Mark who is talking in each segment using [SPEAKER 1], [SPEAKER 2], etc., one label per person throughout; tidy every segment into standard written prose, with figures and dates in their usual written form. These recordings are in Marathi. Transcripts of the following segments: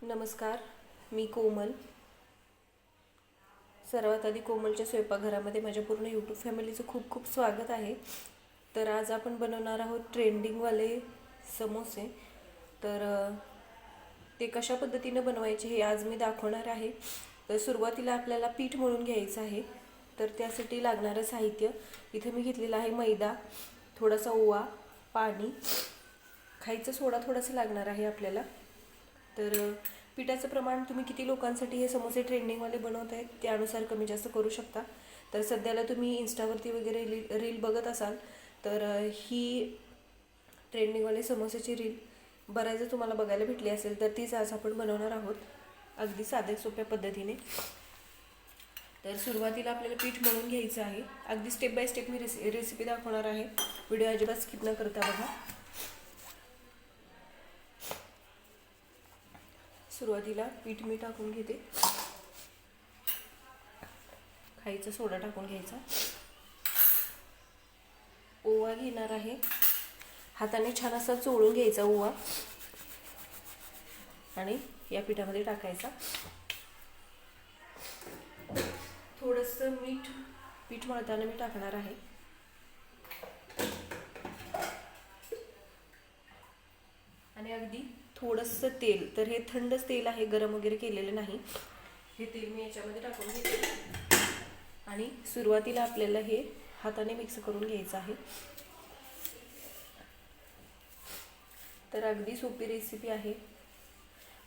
[SPEAKER 1] नमस्कार, मी कोमल. सर्वात आधी कोमलच्या स्वयंपाकघरामध्ये माझ्या पूर्ण यूट्यूब फॅमिलीचं खूप खूप स्वागत आहे. तर आज आपण बनवणार आहोत ट्रेंडिंगवाले समोसे. तर ते कशा पद्धतीने बनवायचे हे आज मी दाखवणार आहे. तर सुरुवातीला आपल्याला पीठ मळून घ्यायचं आहे. तर त्यासाठी लागणारं साहित्य इथे मी घेतलेलं आहे मैदा, थोडासा ओवा, पाणी, खायचा सोडा थोडासा लागणार आहे आपल्याला. तर पिठाचं प्रमाण तुम्ही किती लोकांसाठी हे समोसे ट्रेंडिंगवाले बनवत आहेत त्यानुसार कमी जास्त करू शकता. तर सध्याला तुम्ही इंस्टावरती वगैरे रील बघत असाल तर ही ट्रेंडिंगवाले समोसेची रील बऱ्याचदा तुम्हाला बघायला भेटली असेल. तर तीच आज आपण बनवणार आहोत अगदी साध्या सोप्या पद्धतीने. तर सुरुवातीला आपल्याला पीठ मळून घ्यायचं आहे. अगदी step by step me recipe दाखवणार आहे. व्हिडिओ अजिबात स्किप न करता बघा. सुरुवातीला पीठ मी टाकून घेते. खायचा सोडा टाकून घ्यायचा. ओवा घेणार आहे. हाताने छान असा चोळून घ्यायचा ओवा आणि या पिठामध्ये टाकायचा. थोडंसं मीठ पीठ मळताना मी टाकणार आहे. आणि अगदी थोडंसं तेल. तर हे थंडच तेल आहे, गरम वगैरे केलेलं नाही. हे तेल मी याच्यामध्ये टाकून घेते आणि सुरुवातीला आपल्याला हे हाताने मिक्स करून घ्यायचं आहे. तर अगदी सोपी रेसिपी आहे.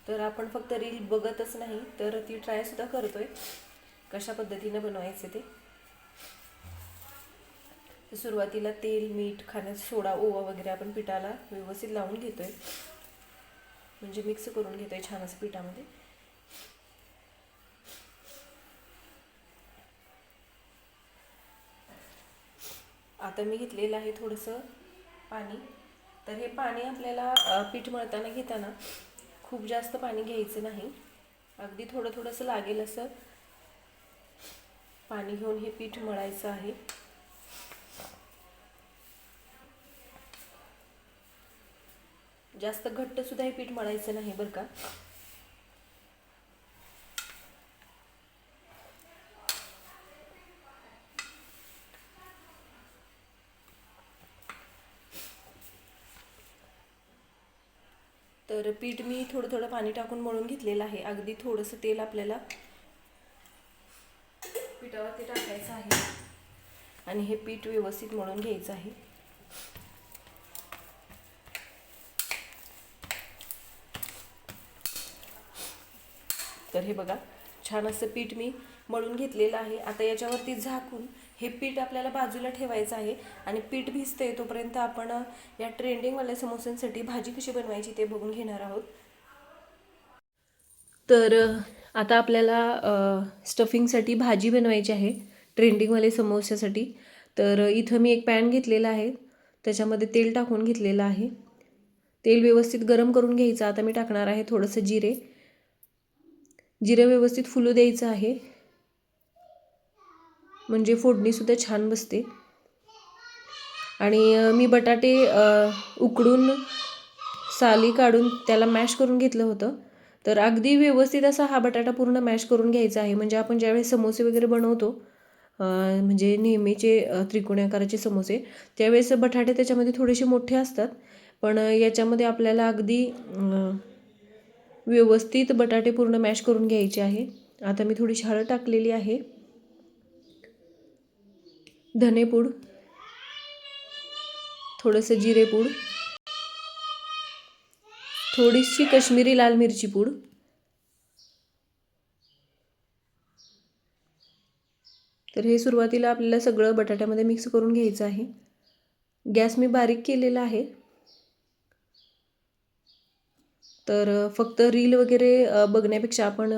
[SPEAKER 1] तर आपण फक्त रील बघतच नाही तर ती ट्रायसुद्धा करतोय कशा पद्धतीने बनवायचे ते. सुरुवातीला तेल, मीठ, खाण्याचा सोडा, ओवा वगैरे आपण पिठाला व्यवस्थित लावून घेतोय, म्हणजे मिक्स करून घेतोय छान असं पिठामध्ये. आता मी घेतलेलं आहे थोडंसं पाणी. तर हे पाणी आपल्याला पीठ मळताना घेताना खूप जास्त पाणी घ्यायचं नाही. अगदी थोडं थोडंसं लागेल असं पाणी घेऊन हे पीठ मळायचं आहे. जास्त घट्ट सुद्धा हे पीठ मळायचं नाही बरं का. तर पीठ मी थोडं थोडं पाणी टाकून मळून घेतलेलं आहे. अगदी थोडंसं तेल आपल्याला पिठावरती टाकायचं आहे आणि हे पीठ व्यवस्थित मळून घ्यायचं आहे. तर हे बघा, छान असं पीठ मी मळून घेतलेलं आहे. आता याच्यावरती झाकून हे पीठ आपल्याला बाजूला ठेवायचं आहे आणि पीठ भिजते तोपर्यंत आपण या ट्रेंडिंगवाल्या समोस्यांसाठी भाजी कशी बनवायची ते बघून घेणार आहोत. तर आता आपल्याला स्टफिंगसाठी भाजी बनवायची आहे ट्रेंडिंगवाले समोस्यासाठी. तर इथं मी एक पॅन घेतलेला आहे, त्याच्यामध्ये तेल टाकून घेतलेलं आहे. तेल व्यवस्थित गरम करून घ्यायचं. आता मी टाकणार आहे थोडंसं जिरे. जिरे व्यवस्थित फुलू द्यायचं आहे, म्हणजे फोडणीसुद्धा छान बसते. आणि मी बटाटे उकडून साली काढून त्याला मॅश करून घेतलं होतं. तर अगदी व्यवस्थित असा हा बटाटा पूर्ण मॅश करून घ्यायचा आहे, म्हणजे आपण ज्यावेळेस समोसे वगैरे बनवतो, म्हणजे नेहमीचे त्रिकोणी आकाराचे समोसे, त्यावेळेस बटाटे त्याच्यामध्ये थोडेसे मोठे असतात, पण याच्यामध्ये आपल्याला अगदी व्यवस्थित बटाटे पूर्ण मॅश करून घ्यायचे आहे. आता मी थोडीशी हळद टाकलेली आहे, धनेपूड, थोडंसं जिरेपूड, थोडीशी काश्मीरी लाल मिरची पूड, तर हे सुरुवातीला आपल्याला सगळं बटाट्यामध्ये मिक्स करून घ्यायचं आहे. गॅस मी बारीक केलेला आहे. तर फक्त रील वगैरे बघण्यापेक्षा आपण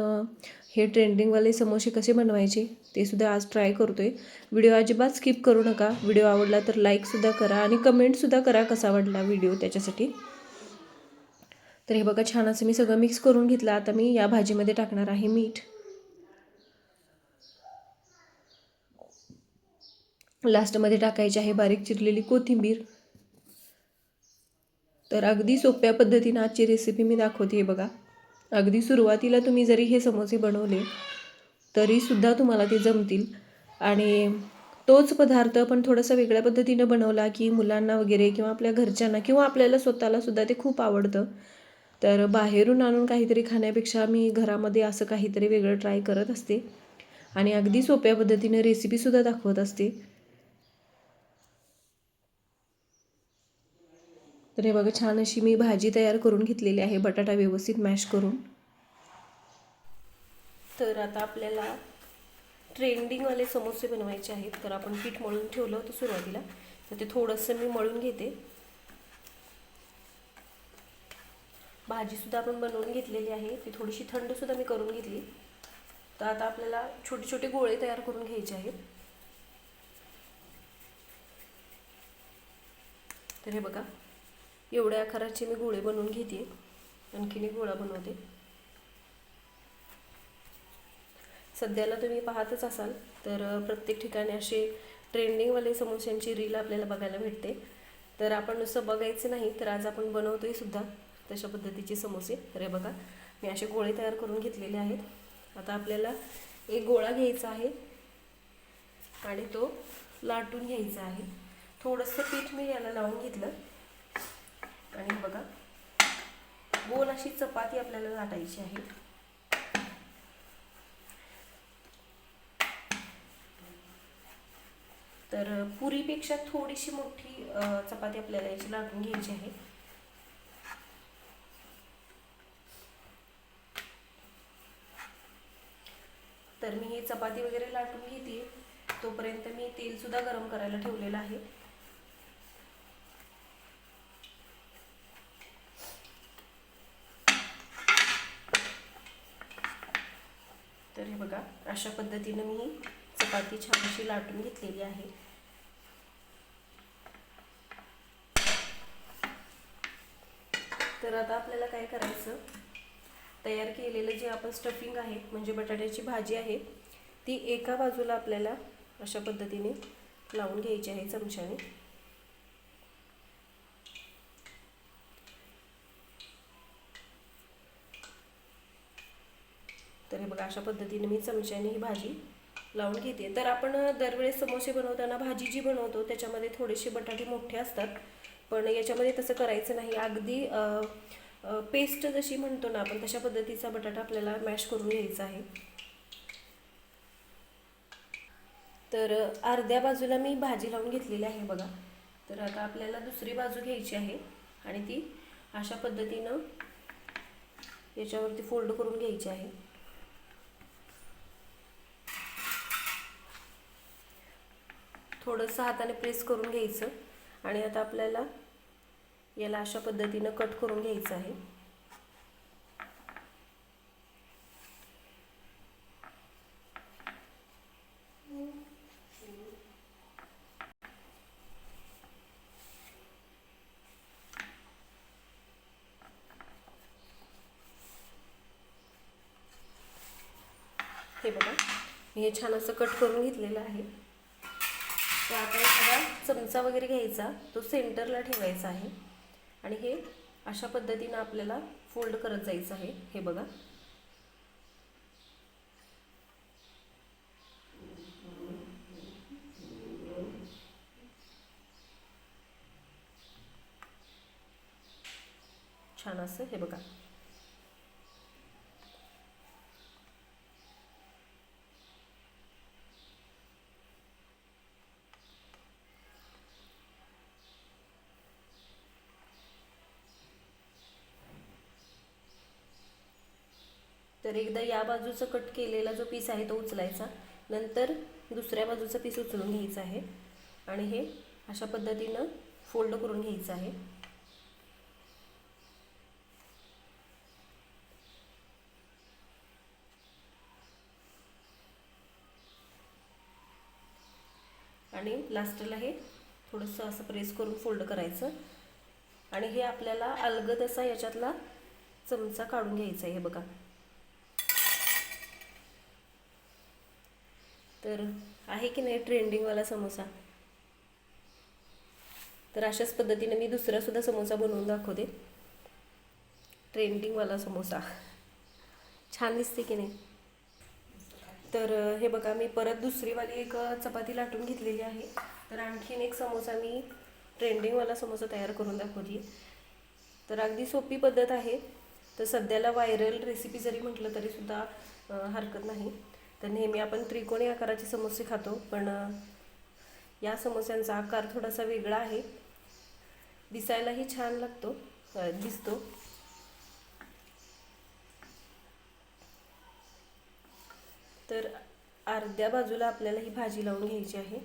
[SPEAKER 1] हे ट्रेंडिंगवाले समोसे कसे बनवायचे ते सुद्धा आज ट्राय करतोय. व्हिडिओ अजिबात स्किप करू नका. व्हिडिओ आवडला तर लाईकसुद्धा करा आणि कमेंटसुद्धा करा कसा वाटला व्हिडिओ त्याच्यासाठी. तर हे बघा, छान असं मी सगळं मिक्स करून घेतलं. आता मी या भाजीमध्ये टाकणार आहे मीठ. लास्टमध्ये टाकायची आहे बारीक चिरलेली कोथिंबीर. तर अगदी सोप्या पद्धतीने आजची रेसिपी मी दाखवते बघा. अगदी सुरुवातीला तुम्ही जरी हे समोसे बनवले तरीसुद्धा तुम्हाला ते जमतील. आणि तोच पदार्थ पण थोडासा वेगळ्या पद्धतीनं बनवला की मुलांना वगैरे किंवा आपल्या घरच्यांना किंवा आपल्याला स्वतःलासुद्धा ते खूप आवडतं. तर बाहेरून आणून काहीतरी खाण्यापेक्षा मी घरामध्ये असं काहीतरी वेगळं ट्राय करत असते आणि अगदी सोप्या पद्धतीने रेसिपीसुद्धा दाखवत असते. तर हे बघा, छान अशी मी भाजी तयार करून घेतलेली आहे, बटाटा व्यवस्थित मॅश करून. तर आता आपल्याला ट्रेंडिंगवाले समोसे बनवायचे आहेत. तर आपण पीठ मळून ठेवलं होतं सुरुवातीला, तर ते थोडंसं मी मळून घेते. भाजीसुद्धा आपण बनवून घेतलेली आहे, ती थोडीशी थंडसुद्धा मी करून घेतली. तर आता आपल्याला छोटे छोटे गोळे तयार करून घ्यायचे आहेत. तर हे बघा, एवढ्या आकाराचे मी गोळे बनवून घेते. आणखीन एक गोळा बनवते. सध्याला तुम्ही पाहतच असाल तर प्रत्येक ठिकाणी असे ट्रेंडिंगवाले समोस्यांची रील आपल्याला बघायला भेटते. तर आपण नुसतं बघायचं नाही, तर आज आपण बनवतोय सुद्धा तशा पद्धतीचे समोसे. तर हे बघा, मी असे गोळे तयार करून घेतलेले आहेत. आता आपल्याला एक गोळा घ्यायचा आहे आणि तो लाटून घ्यायचा आहे. थोडंसं पीठ मी याला लावून घेतलं आणि बघा, गोल अशी चपाती आपल्याला लाटायची आहे. तर पुरीपेक्षा थोडीशी मोठी चपाती आपल्याला याची लाटून घ्यायची आहे. तर मी ही चपाती वगैरे लाटून घेते, तोपर्यंत मी तेलसुद्धा गरम करायला ठेवलेलं आहे. तर हे बघा, अशा पद्धतीनं मी चपाती छान अशी लाटून घेतलेली आहे. तर आता आपल्याला काय करायचं, तयार केलेलं जे आपण स्टफिंग आहे म्हणजे बटाट्याची भाजी आहे, ती एका बाजूला आपल्याला अशा पद्धतीने लावून घ्यायची आहे चमच्याने. तर हे बघा, अशा पद्धतीने मी चमच्याने ही भाजी लावून घेते. तर आपण दरवेळेस समोसे बनवताना भाजी जी बनवतो त्याच्यामध्ये थोडेसे बटाटे मोठे असतात, पण याच्यामध्ये तसं करायचं नाही. अगदी पेस्ट जशी म्हणतो ना आपण, तशा पद्धतीचा बटाटा आपल्याला मॅश करून घ्यायचा आहे. तर अर्ध्या बाजूला मी भाजी लावून घेतलेली आहे बघा. तर आता आपल्याला दुसरी बाजू घ्यायची आहे आणि ती अशा पद्धतीनं याच्यावरती फोल्ड करून घ्यायची आहे. थोडंसं हाताने प्रेस करून घ्यायचं आणि आता आपल्याला याला अशा पद्धतीनं कट करून घ्यायचं आहे. हे बघा, मी हे छान असं कट करून घेतलेलं आहे. तर आता एखादा चमचा वगैरे घ्यायचा, तो सेंटरला ठेवायचा आहे आणि हे अशा पद्धतीनं आपल्याला फोल्ड करत जायचं आहे. हे बघा, छान असं. हे बघा, तर एकदा या बाजूचा कट केलेला जो पीस आहे तो उचलायचा, नंतर दुसऱ्या बाजूचा पीस उचलून घ्यायचा आहे आणि हे अशा पद्धतीनं फोल्ड करून घ्यायचं आहे. आणि लास्टला हे थोडंसं असं प्रेस करून फोल्ड करायचं आणि हे आपल्याला अलगद असा याच्यातला चमचा काढून घ्यायचा आहे. हे बघा, तर आहे की नाही ट्रेंडिंगवाला समोसा. तर अशाच पद्धतीने मी दुसरासुद्धा समोसा बनवून दाखवते, ट्रेंडिंगवाला समोसा. छान दिसते की नाही? तर हे बघा, मी परत दुसरीवाली एक चपाती लाटून घेतलेली आहे. तर आणखीन एक समोसा मी ट्रेंडिंगवाला समोसा तयार करून दाखवली. तर अगदी सोपी पद्धत आहे. तर सध्याला व्हायरल रेसिपी जरी म्हटलं तरीसुद्धा हरकत नाही. तर नेहमी आपण त्रिकोणी आकाराचे समोसे खातो, पण या समोस्यांचा आकार थोडासा वेगळा आहे. दिसायलाही छान दिसतो. तर अर्ध्या बाजूला आपल्याला ही भाजी लावून घ्यायची आहे.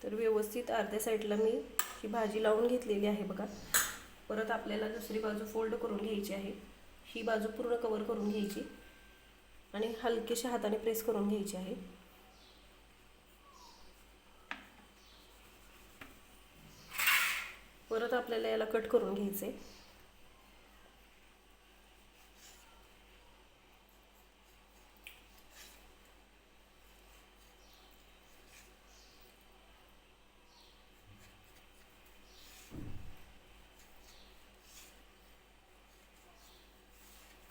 [SPEAKER 1] तर व्यवस्थित अर्ध्या साईडला मी ही भाजी लावून घेतलेली आहे बघा. परत आपल्याला दुसरी बाजू फोल्ड करून घ्यायची आहे. ही बाजू पूर्ण कव्हर करून घ्यायची आणि हलकेशा हाताने प्रेस करून घ्यायची आहे. परत आपल्याला याला कट करून घ्यायचे.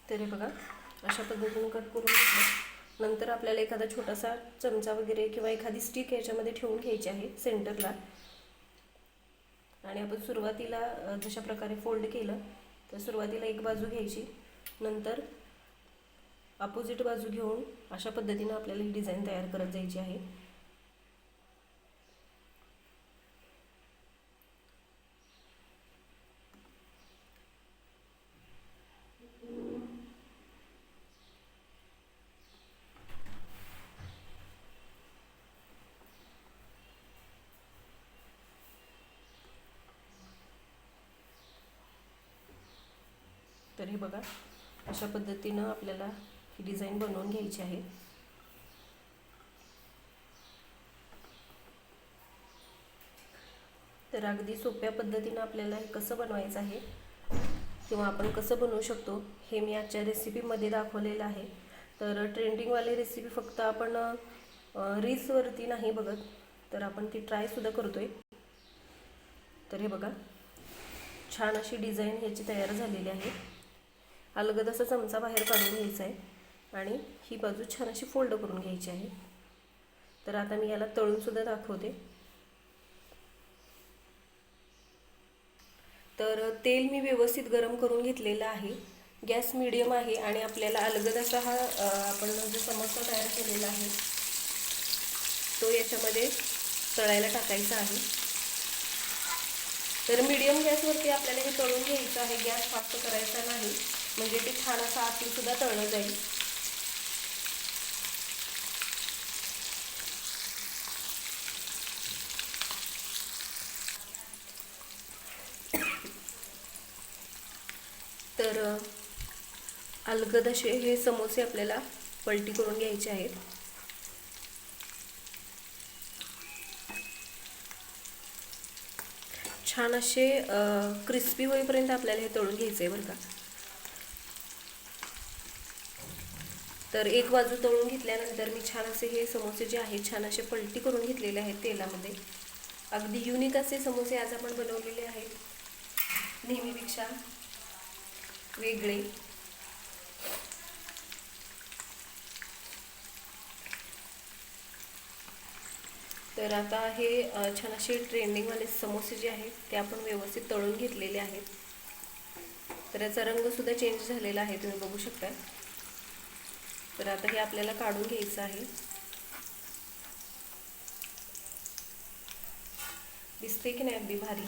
[SPEAKER 1] तर हे बघा, अशा पद्धतीने कट करून घेतलं. नंतर आपल्याला एखादा छोटासा चमचा वगैरे किंवा एखादी स्टिक याच्यामध्ये ठेवून घ्यायची आहे सेंटरला. आणि आपण सुरुवातीला जशा प्रकारे फोल्ड केलं, तर सुरुवातीला एक बाजू घ्यायची, नंतर अपोजिट बाजू घेऊन अशा पद्धतीने आपल्याला ही डिझाईन तयार करत जायची आहे. तर हे बघा, अशा पद्धतीनं आपल्याला ही डिझाईन बनवून घ्यायची आहे. तर अगदी सोप्या पद्धतीनं आपल्याला हे कसं बनवायचं आहे किंवा आपण कसं बनवू शकतो हे मी आजच्या रेसिपीमध्ये दाखवलेलं आहे. तर ट्रेंडिंगवाली रेसिपी फक्त आपण रील्सवरती नाही बघत, तर आपण ती ट्रायसुद्धा करतोय. तर हे बघा, छान अशी डिझाईन ह्याची तयार झालेली आहे. अलगद असा चमचा बाहेर काढून घ्यायचा आहे आणि ही बाजू छान अशी फोल्ड करून घ्यायची आहे. तर आता मी याला तळूनसुद्धा दाखवते. तर तेल मी व्यवस्थित गरम करून घेतलेलं आहे. गॅस मीडियम आहे आणि आपल्याला अलगद असा हा आपण जो समोसा तयार केलेला आहे तो याच्यामध्ये तळायला टाकायचा आहे. तर मीडियम गॅसवरती आपल्याला हे तळून घ्यायचं आहे. गॅस फास्ट करायचा नाही, म्हणजे ते छान असं आतूनसुद्धा तळलं जाईल. तर अलगद असे हे समोसे आपल्याला पलटी करून घ्यायचे आहेत. छान असे क्रिस्पी होईपर्यंत आपल्याला हे तळून घ्यायचं आहे बरं का. तर एक बाजू तळून घेतल्यानंतर मी छान असे हे समोसे जे आहेत छान असे पलटी करून घेतलेले आहेत तेलामध्ये. अगदी युनिक असे समोसे आज आपण बनवलेले आहेत, नेहमीपेक्षा वेगळे. तर आता हे छान असे ट्रेंडिंगवाले समोसे जे आहेत ते आपण व्यवस्थित तळून घेतलेले आहेत. तर याचा रंगसुद्धा चेंज झालेला आहे, तुम्ही बघू शकता. तर आता हे आपल्याला काढून घ्यायचं आहे. दिसते की नाही अगदी भारी.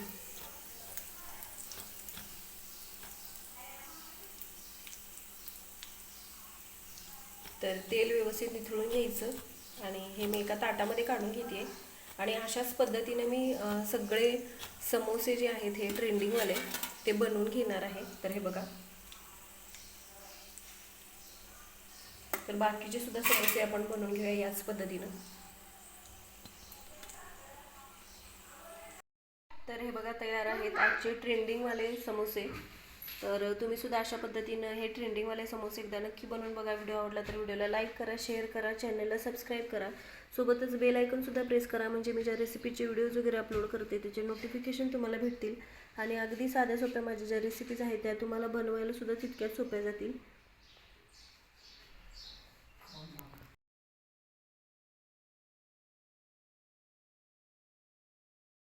[SPEAKER 1] तर तेल व्यवस्थित निथळून घ्यायचं आणि हे मी एका ताटामध्ये काढून घेते. आणि अशाच पद्धतीने मी सगळे समोसे जे आहेत हे ट्रेंडिंगवाले ते बनवून घेणार आहे. तर हे बघा, तर बाकीचे सुद्धा समोसे आपण बनवून घेऊया याच पद्धतीनं. तर हे बघा, तयार आहेत आजचे ट्रेंडिंगवाले समोसे. तर तुम्ही सुद्धा अशा पद्धतीनं हे ट्रेंडिंगवाले समोसे एकदा नक्की बनवून बघा. व्हिडिओ आवडला तर व्हिडिओला लाईक करा, शेअर करा, चॅनलला सबस्क्राईब करा. सोबतच बेल आयकॉनसुद्धा प्रेस करा, म्हणजे मी ज्या रेसिपीचे व्हिडिओज वगैरे अपलोड करते त्याचे नोटिफिकेशन तुम्हाला भेटतील. आणि अगदी साध्या सोप्या माझ्या ज्या रेसिपीज आहेत त्या तुम्हाला बनवायला सुद्धा तितक्याच सोप्या जातील.